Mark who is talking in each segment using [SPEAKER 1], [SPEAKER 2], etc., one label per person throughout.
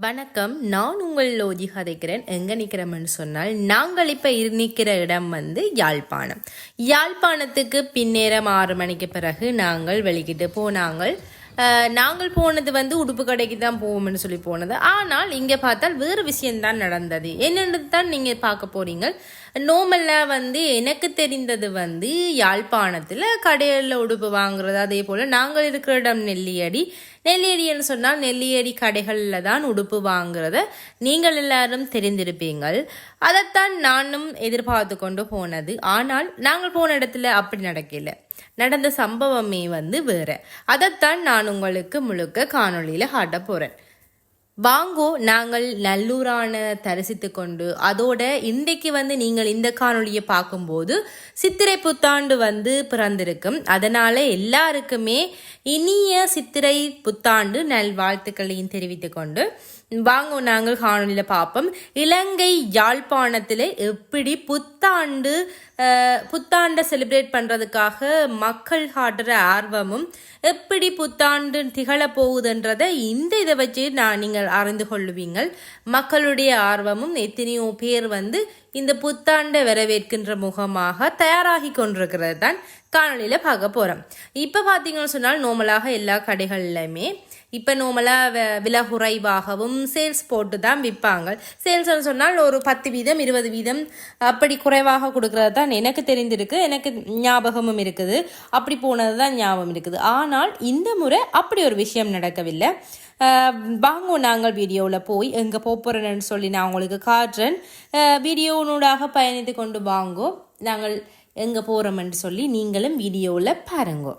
[SPEAKER 1] வணக்கம். நான் உங்கள் லோஜி கதைக்கிறேன். எங்கே நிற்கிறோம்னு சொன்னால், நாங்கள் இப்போ நிற்கிற இடம் யாழ்ப்பாணம். யாழ்ப்பாணத்துக்கு பின்னேரம் 6 மணிக்கு பிறகு நாங்கள் வெளிக்கிட்டு போனாங்கள். நாங்கள் போனது உடுப்பு கடைக்கு தான் போவோம்னு சொல்லி போனது. ஆனால் இங்கே பார்த்தால் வேறு விஷயம்தான் நடந்தது. என்னென்னு தான் நீங்கள் பார்க்க போறீங்க. நோமல்ல எனக்கு தெரிந்தது யாழ்ப்பாணத்தில் கடையில் உடுப்பு வாங்குறது. அதே போல் நாங்கள் இருக்கிற இடம் நெல்லியடின்னு சொன்னால் நெல்லியடி கடைகளில் தான் உடுப்பு வாங்குறத நீங்கள் எல்லாரும் தெரிந்திருப்பீங்கள். அதைத்தான் நானும் எதிர்பார்த்து கொண்டு போனது. ஆனால் நாங்கள் போன இடத்துல அப்படி நடக்கல. நடந்த சம்பவமே வேற. அதைத்தான் நான் உங்களுக்கு முழுக்க காணொளியில் காட்ட போறேன். வாங்கோ நாங்கள் நல்லூரான தரிசித்து கொண்டு அதோட இன்றைக்கு நீங்கள் இந்த காணொலியை பார்க்கும்போது சித்திரை புத்தாண்டு பிறந்திருக்கும். அதனால எல்லாருக்குமே இனிய சித்திரை புத்தாண்டு நல்வாழ்த்துக்களையும் தெரிவித்து கொண்டு வாங்கோ நாங்கள் காணொலியில் பார்ப்போம். இலங்கை யாழ்ப்பாணத்தில் எப்படி புத்தாண்டை செலிப்ரேட் பண்ணுறதுக்காக மக்கள் காட்டுற ஆர்வமும் எப்படி புத்தாண்டு திகழ போகுதுன்றதை இதை வச்சு நீங்கள் அறிந்து கொள்ளுவீங்கள். மக்களுடைய ஆர்வமும் எத்தனையோ பேர் இந்த புத்தாண்டை வரவேற்கின்ற முகமாக தயாராகி கொண்டிருக்கிறது தான் காணொலியில் பார்க்க போகிறோம். இப்போ பார்த்தீங்கன்னு சொன்னால் நோமலாக எல்லா கடைகள்லையுமே இப்போ நோமலாக விலை குறைவாகவும் சேல்ஸ் போட்டு தான் விற்பாங்க. சேல்ஸ்னு சொன்னால் ஒரு 10% 20% அப்படி குறைவாக கொடுக்கறது தான் எனக்கு தெரிந்திருக்கு. எனக்கு ஞாபகமும் இருக்குது. அப்படி போனது தான் ஞாபகம் இருக்குது. ஆனால் இந்த முறை அப்படி ஒரு விஷயம் நடக்கவில்லை. வாங்கோ நாங்கள் வீடியோவில் போய் எங்கே போகிறேன்னு சொல்லி நான் உங்களுக்கு காட்டுறேன். வீடியோனூடாக பயணித்து கொண்டு வாங்கோ நாங்கள் எங்கே போகிறோம்னு சொல்லி நீங்களும் வீடியோவில் பாருங்கோ.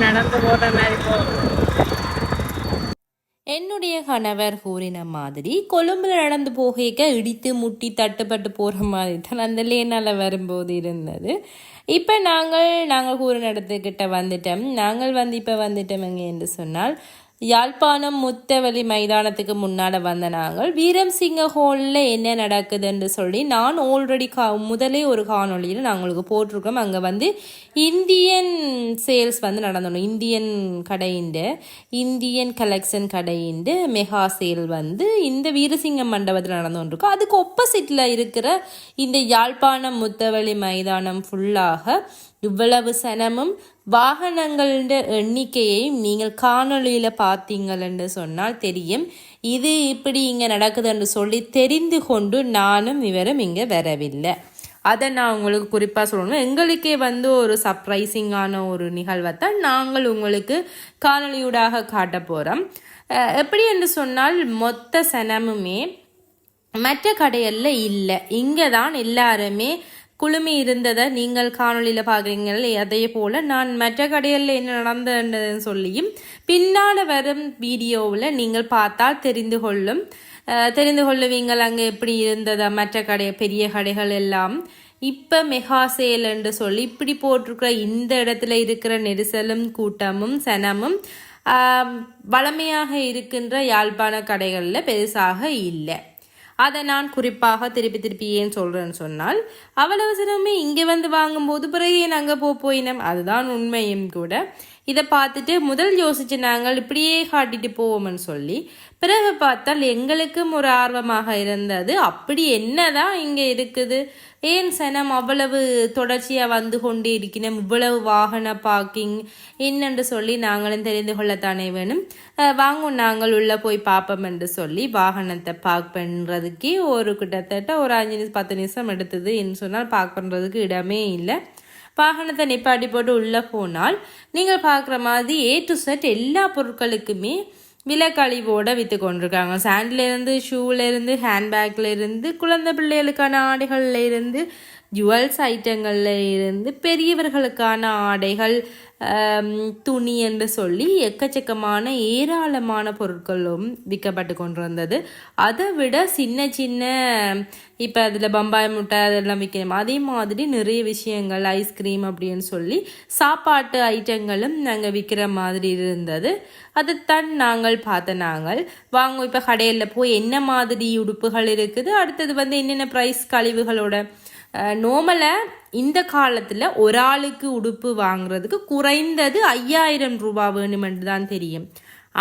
[SPEAKER 1] நடந்து போற மாதிரி என்னுடைய கணவர் கூறின மாதிரி கொழும்புல நடந்து போக இடித்து முட்டி தட்டுப்பட்டு போகிற மாதிரி தான் அந்த லேனால் வரும்போது இருந்தது. இப்போ நாங்கள் கூறின இடத்துக்கிட்ட வந்துட்டோம். நாங்கள் இப்போ வந்துட்டோம் எங்கே என்று சொன்னால் யாழ்ப்பாணம் முத்தவெளி மைதானத்துக்கு முன்னாடி வந்த நாங்கள் வீரம் சிங்க ஹோலில் என்ன நடக்குதுன்னு சொல்லி நான் ஆல்ரெடி முதலே ஒரு காணொலியில் நாங்களுக்கு போட்டிருக்கோம். அங்கே வந்து இந்தியன் சேல்ஸ் வந்து நடந்தோம். இந்தியன் கடையிண்டு இந்தியன் கலெக்ஷன் கடையிண்டு மெகா சேல் வந்து இந்த வீரசிங்கம் மண்டபத்தில் நடந்துகிட்டு அதுக்கு ஒப்போசிட்டில் இருக்கிற இந்த யாழ்ப்பாணம் முத்தவெளி மைதானம் ஃபுல்லாக இவ்வளவு சனமும் வாகனங்கள எண்ணிக்கையையும் நீங்கள் காணொலியில் பார்த்தீங்கன்னு சொன்னால் தெரியும். இது இப்படி இங்கே நடக்குதுன்னு சொல்லி தெரிந்து கொண்டு நானும் இவரும் இங்கே வரவில்லை. அதை நான் உங்களுக்கு குறிப்பாக சொல்லணும். எங்களுக்கே வந்து ஒரு சர்ப்ரைசிங்கான ஒரு நிகழ்வை தான் நாங்கள் உங்களுக்கு காணொலியூடாக காட்ட போகிறோம். எப்படி என்று சொன்னால் மொத்த சனமுமே மற்ற கடையில் இல்லை, இங்கே தான் எல்லாருமே குழுமி இருந்ததை நீங்கள் காணொலியில் பார்க்குறீங்கள். அதே போல் நான் மற்ற கடையில் என்ன நடந்ததுன்னு சொல்லியும் பின்னால் வரும் வீடியோவில் நீங்கள் பார்த்தால் தெரிந்து கொள்ளுவீங்கள் அங்கே எப்படி இருந்ததா மற்ற கடை பெரிய கடைகள் எல்லாம். இப்போ மெகா சேல் என்று சொல்லி இப்படி போட்டிருக்கிற இந்த இடத்துல இருக்கிற நெரிசலும் கூட்டமும் சனமும் வளமையாக இருக்கின்ற யாழ்ப்பாண கடைகளில் பெருசாக இல்லை. அதை நான் குறிப்பாக திருப்பி ஏன் சொல்கிறேன்னு சொன்னால் அவ்வளவு சிரமமே இங்கே வந்து வாங்கும்போது பிறகு ஏன் அங்கே போயினோம், அதுதான் உண்மையும் கூட. இதை பார்த்துட்டு முதல் யோசிச்சு நாங்கள் இப்படியே காட்டிட்டு போவோம்னு சொல்லி பிறகு பார்த்தால் எங்களுக்கும் ஒரு ஆர்வமாக இருந்தது. அப்படி என்னதான் இங்கே இருக்குது, ஏன் சனம் அவ்வளவு தொடர்ச்சியாக வந்து கொண்டே இருக்கணும், இவ்வளவு வாகன பார்க்கிங் என்னென்று சொல்லி நாங்களும் தெரிந்து கொள்ளத்தானே வேணும். வாங்கும் நாங்கள் உள்ளே போய் பார்ப்போம் என்று சொல்லி வாகனத்தை பார்க் பண்ணுறதுக்கே ஒரு கிட்டத்தட்ட ஒரு 5-10 நிமிஷம் எடுத்தது என்று சொன்னால் பார்க் பண்ணுறதுக்கு இடமே இல்லை. வாகனத்தை நிப்பாட்டி போட்டு உள்ளே போனால் நீங்கள் பார்க்குற மாதிரி A to Z எல்லா பொருட்களுக்குமே விலைக்கழிவோடு விற்று கொண்டிருக்காங்க. சாண்டிலேருந்து ஷூலேருந்து ஹேண்ட்பேக்லேருந்து குழந்தை பிள்ளைகளுக்கான ஆடைகள்லேருந்து ஜுவல்ஸ் ஐட்டங்கள்ல இருந்து பெரியவர்களுக்கான ஆடைகள் துணி என்று சொல்லி எக்கச்சக்கமான ஏராளமான பொருட்களும் விற்கப்பட்டு கொண்டு வந்தது. அதை விட சின்ன இப்போ அதில் பம்பாய் முட்டை அதெல்லாம் விற்கணும், அதே மாதிரி நிறைய விஷயங்கள் ஐஸ்கிரீம் அப்படின்னு சொல்லி சாப்பாட்டு ஐட்டங்களும் நாங்கள் விற்கிற மாதிரி இருந்தது. அதைத்தான் நாங்கள் நாங்கள் வாங்குவோம். இப்போ கடையில் போய் என்ன மாதிரி உடுப்புகள் இருக்குது, அடுத்தது வந்து என்னென்ன ப்ரைஸ் கழிவுகளோட நோமலாக இந்த காலத்தில் ஒரு ஆளுக்கு உடுப்பு வாங்குறதுக்கு குறைந்தது 5000 ரூபா வேணுமென்று தான் தெரியும்.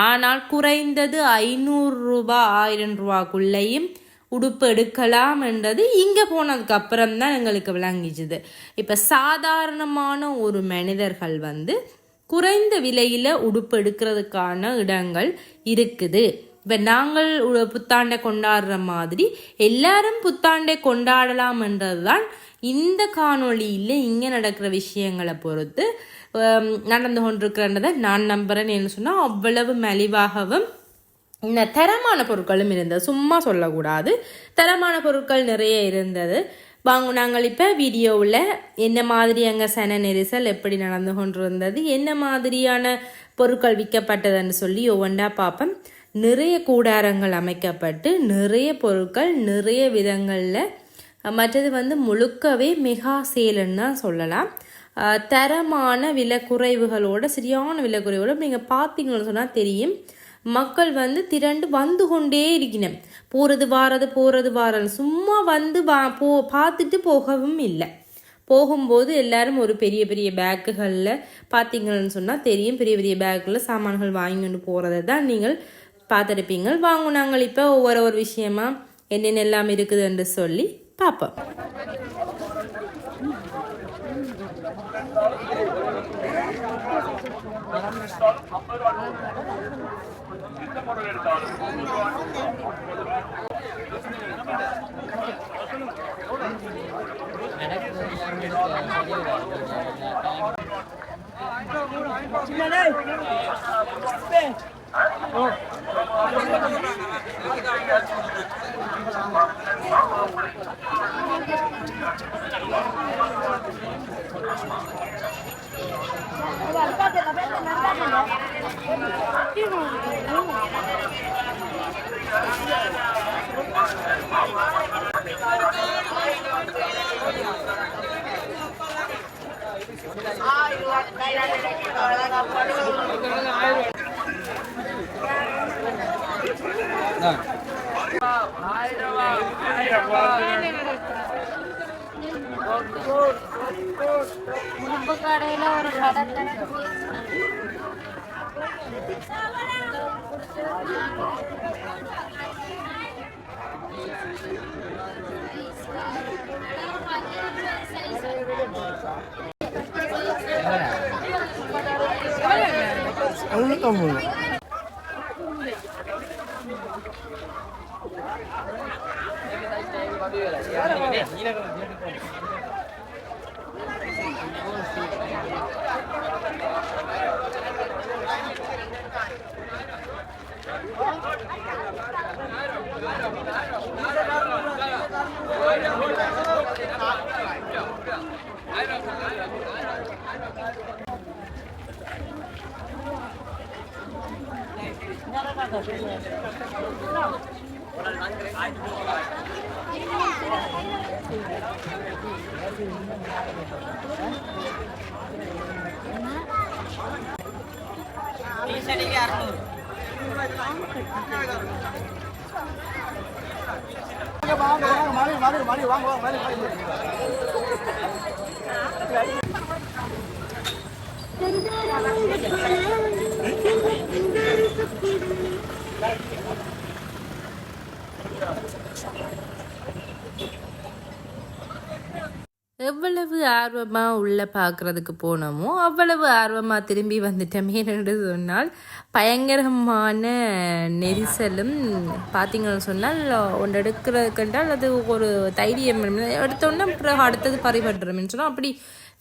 [SPEAKER 1] ஆனால் குறைந்தது 500 ரூபா 1000 ரூபாக்குள்ளேயும் உடுப்பு எடுக்கலாம் என்றது இங்கே போனதுக்கு அப்புறம் தான் எங்களுக்கு விளங்கிச்சுது. இப்போ சாதாரணமான ஒரு மனிதர்கள் வந்து குறைந்த விலையில் உடுப்பு எடுக்கிறதுக்கான இடங்கள் இருக்குது. இப்போ நாங்கள் புத்தாண்டை கொண்டாடுற மாதிரி எல்லாரும் புத்தாண்டை கொண்டாடலாம் என்றது தான் இந்த காணொளியில் இங்கே நடக்கிற விஷயங்களை பொறுத்து நடந்து கொண்டிருக்கிறன்றதை நான் நம்புகிறேன். என்ன சொன்னால் அவ்வளவு மலிவாகவும் இந்த தரமான பொருட்களும் இருந்தது, சும்மா சொல்லக்கூடாது. தரமான பொருட்கள் நிறைய இருந்தது. நாங்கள் இப்போ வீடியோவில் என்ன மாதிரி அங்கே சன நெரிசல் எப்படி நடந்து கொண்டிருந்தது, என்ன மாதிரியான பொருட்கள் விற்கப்பட்டதுன்னு சொல்லி ஒவ்வொன்றா பார்ப்போம். நிறைய கூடாரங்கள் அமைக்கப்பட்டு நிறைய பொருட்கள் நிறைய விதங்களில், மற்றது வந்து முழுக்கவே மெகா சேலுன்னு தான் சொல்லலாம். தரமான விலை குறைவுகளோட சரியான விலை குறைவோட நீங்கள் பார்த்தீங்கன்னு சொன்னால் தெரியும். மக்கள் வந்து திரண்டு வந்து கொண்டே இருக்கணும், போகிறது வாரது சும்மா வந்து பார்த்துட்டு போகவும் இல்லை. போகும்போது எல்லாரும் ஒரு பெரிய பேக்குகளில் பார்த்தீங்கன்னு சொன்னால் தெரியும், பெரிய பேக்கில் சாமான்கள் வாங்கி கொண்டு போகிறத தான் நீங்கள் பார்த்துருப்பீங்க. வாங்க நாங்கள் இப்போ ஒவ்வொரு விஷயமா என்னென்ன எல்லாம் இருக்குது என்று சொல்லி பார்ப்போம்.
[SPEAKER 2] உடுப்பு கடையில் ஒரு கடற்கரை
[SPEAKER 1] எவ்வளவு ஆர்வமாக உள்ளே பார்க்குறதுக்கு போனோமோ அவ்வளவு ஆர்வமாக திரும்பி வந்துட்டோமே என்று சொன்னால் பயங்கரமான நெரிசலும் பார்த்தீங்கன்னு சொன்னால் ஒன்று எடுக்கிறதுக்கென்றால் அது ஒரு தைரியம் எடுத்தோன்னா பிறகு அடுத்தது பறிபட்டுறோம்னு சொன்னால் அப்படி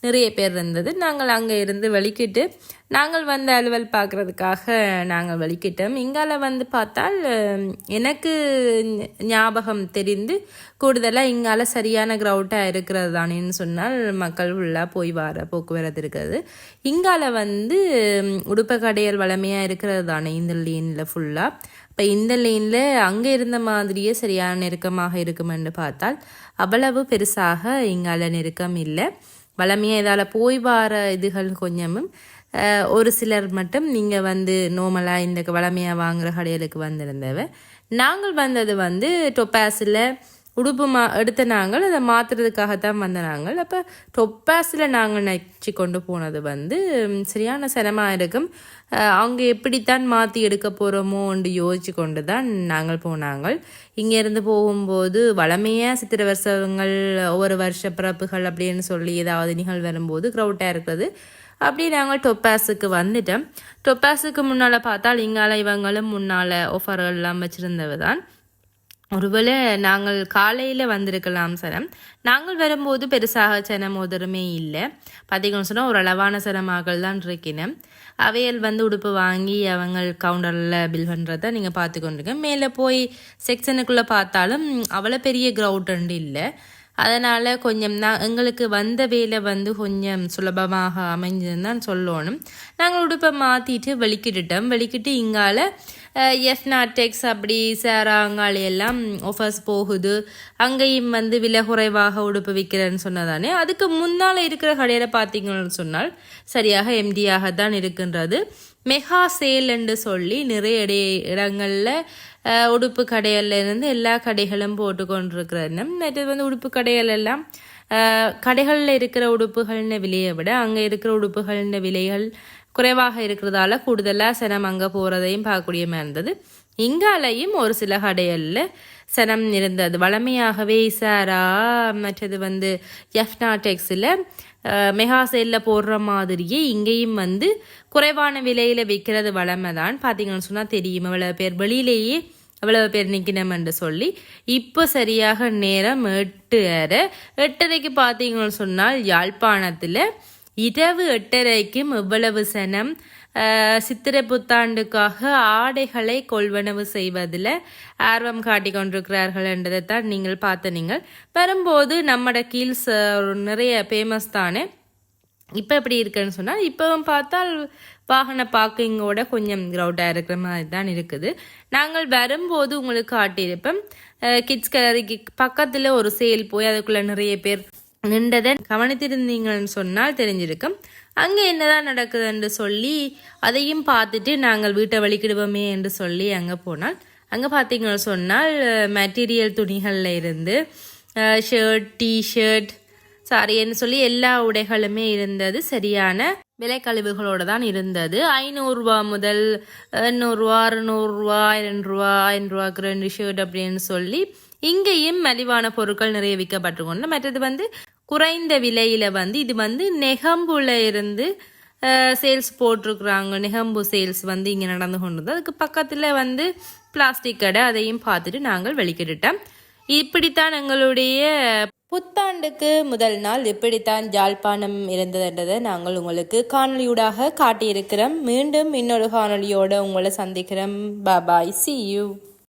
[SPEAKER 1] நிறைய பேர் இருந்தது. நாங்கள் அங்கே இருந்து வெளிக்கிட்டு நாங்கள் வந்து அலுவல் பார்க்குறதுக்காக நாங்கள் வெளிக்கிட்டோம். இங்கால வந்து பார்த்தால் எனக்கு ஞாபகம் தெரிந்து கூடுதலாக இங்கால சரியான க்ரௌட்டாக இருக்கிறது தானேன்னு சொன்னால் மக்கள் ஃபுல்லாக போய் வர போக்குவரத்து இருக்கிறது. இங்கால வந்து உடுப்ப கடைகள் வளமையாக இருக்கிறது தானே இந்த லேனில் ஃபுல்லாக. இப்போ இந்த லேனில் அங்கே இருந்த மாதிரியே சரியான நெருக்கமாக இருக்குமென்று பார்த்தால் அவ்வளவு பெருசாக இங்கால நெருக்கம் இல்லை. வளமையாக இதால் போய் வர இதுகள் கொஞ்சமும் ஒரு சிலர் மட்டும் நீங்கள் வந்து நோமலாக இந்த வளமையாக வாங்குகிற கடைகளுக்கு வந்திருந்தவ. நாங்கள் வந்தது வந்து டொப்பாஸில் உடுப்பு எடுத்த நாங்கள் அதை மாற்றுறதுக்காகத்தான் வந்த நாங்கள். அப்போ டொப்பாஸில் நாங்கள் நச்சு கொண்டு போனது வந்து சரியான சிரமமாக இருக்கும். அவங்க எப்படித்தான் மாற்றி எடுக்க போகிறோமோன்னு யோசிச்சு கொண்டு தான் நாங்கள் போனாங்கள். இங்கேருந்து போகும்போது வளமையாக சித்திரை வருஷங்கள் ஒவ்வொரு வருஷ பிறப்புகள் அப்படின்னு சொல்லி ஏதாவது நிகழ்வு வரும்போது க்ரௌட்டாக இருக்கிறது. அப்படி நாங்கள் டொப்பாஸுக்கு வந்துட்டோம். டொப்பாஸுக்கு முன்னால் பார்த்தால் இங்கால இவங்களும் முன்னால் ஆஃபர்கள் எல்லாம் வச்சுருந்தவ தான். ஒருவேளை நாங்கள் காலையில் வந்திருக்கலாம் சனம். நாங்கள் வரும்போது பெருசாக சனம் ஒதருமே இல்லை. பார்த்தீங்கன்னு சொன்னால் ஒரு அளவான சனமாக்கள் தான் இருக்கினேன். அவையல் வந்து உடுப்பு வாங்கி அவங்க கவுண்டரில் பில் பண்ணுறத நீங்கள் பார்த்து கொண்டிருக்கேன். மேலே போய் செக்ஷனுக்குள்ளே பார்த்தாலும் அவ்வளோ பெரிய க்ரௌண்ட் இல்லை. அதனால் கொஞ்சம் எங்களுக்கு வந்த வேலை வந்து கொஞ்சம் சுலபமாக அமைஞ்சதுன்னு தான் சொல்லணும். நாங்கள் உடுப்பை மாற்றிட்டு வெளிக்கிட்டு இங்கால எஃப்நாடெக்ஸ் அப்படி சேராங்காலி எல்லாம் ஆஃபர்ஸ் போகுது. அங்கேயும் வந்து விலை குறைவாக உடுப்பு விற்கிறேன்னு சொன்னதானே. அதுக்கு முன்னால் இருக்கிற கடையில் பார்த்தீங்கன்னு சொன்னால் சரியாக எம்டியாக தான் இருக்கின்றது. மெகா சேல் என்று சொல்லி நிறைய இடங்களில் உடுப்பு கடையில இருந்து எல்லா கடைகளும் போட்டு கொண்டிருக்கிறேன். நேற்று வந்து உடுப்பு கடைகள் எல்லாம் கடைகளில் இருக்கிற உடுப்புகள்ன விலையை விட அங்கே இருக்கிற உடுப்புகள்ன விலைகள் குறைவாக இருக்கிறதால கூடுதலாக சனம் அங்கே போகிறதையும் பார்க்கக்கூடிய மாதிரி இருந்தது. இங்காலையும் ஒரு சில கடைகளில் சனம் இருந்தது. வளமையாகவே சாரா மற்றது வந்து எஃப்நாடெக்ஸில் மெகா சேலில் போடுற மாதிரியே இங்கேயும் வந்து குறைவான விலையில் விற்கிறது வளமை தான். பார்த்தீங்கன்னு சொன்னால் தெரியும் அவ்வளோ பேர் வெளியிலேயே அவ்வளவு பேர் நிற்கணும்னு சொல்லி. இப்போ சரியாக நேரம் 8:30 பார்த்தீங்கன்னு சொன்னால் யாழ்ப்பாணத்தில் இரவு 8:30க்கும் இவ்வளவு சனம் சித்திரை புத்தாண்டுக்காக ஆடைகளை கொள்வனவு செய்வதில் ஆர்வம் காட்டி கொண்டிருக்கிறார்கள் என்றதை தான் நீங்கள் நீங்கள் வரும்போது நம்மட கீழ்ஸ் நிறைய ஃபேமஸ் தானே. இப்போ எப்படி இருக்குன்னு சொன்னால் இப்போவும் பார்த்தால் வாகன பார்க்கிங்கோட கொஞ்சம் க்ரௌட்டாக இருக்கிற மாதிரி தான் இருக்குது. நாங்கள் வரும்போது உங்களுக்கு காட்டியிருப்போம் கிட்ஸ் கேலரிக்கு பக்கத்தில் ஒரு சேல் போய் அதுக்குள்ளே நிறைய பேர் நின்றதை கவனித்திருந்தீங்கன்னு சொன்னால் தெரிஞ்சிருக்கும். அங்கே என்னதான் நடக்குதுன்னு சொல்லி அதையும் பார்த்துட்டு நாங்கள் வீட்டை வலிக்கிடுவோமே என்று சொல்லி அங்கே போனால் அங்கே பார்த்தீங்கன்னு சொன்னால் மெட்டீரியல் துணிகளில் இருந்து ஷர்ட், டிஷர்ட், சாரின்னு சொல்லி எல்லா உடைகளுமே இருந்தது. சரியான விலை கழிவுகளோடு தான் இருந்தது. 500 ரூபா முதல் 800 ரூபா, 600 ரூபா, 1000 ரூபா, 1000 ரூபாய்க்கு 2 ஷர்ட் அப்படின்னு சொல்லி இங்கேயும் மலிவான பொருட்கள் நிறைய விற்கப்பட்டிருக்கோம். மற்றது வந்து குறைந்த விலையில வந்து இது வந்து நெகம்புல இருந்து சேல்ஸ் போட்டிருக்கிறாங்க. நெகம்பு சேல்ஸ் வந்து இங்கே நடந்து கொண்டது. அதுக்கு பக்கத்தில் வந்து பிளாஸ்டிக் கடை, அதையும் பார்த்துட்டு நாங்கள் வெளிக்கிட்டோம். இப்படித்தான் எங்களுடைய புத்தாண்டுக்கு முதல் நாள் இப்படித்தான் யாழ்ப்பாணம் இருந்ததுன்றதை நாங்கள் உங்களுக்கு காணொலியூடாக காட்டியிருக்கிறோம். மீண்டும் இன்னொரு காணொலியோடு உங்களை சந்திக்கிறோம். பாய், see you.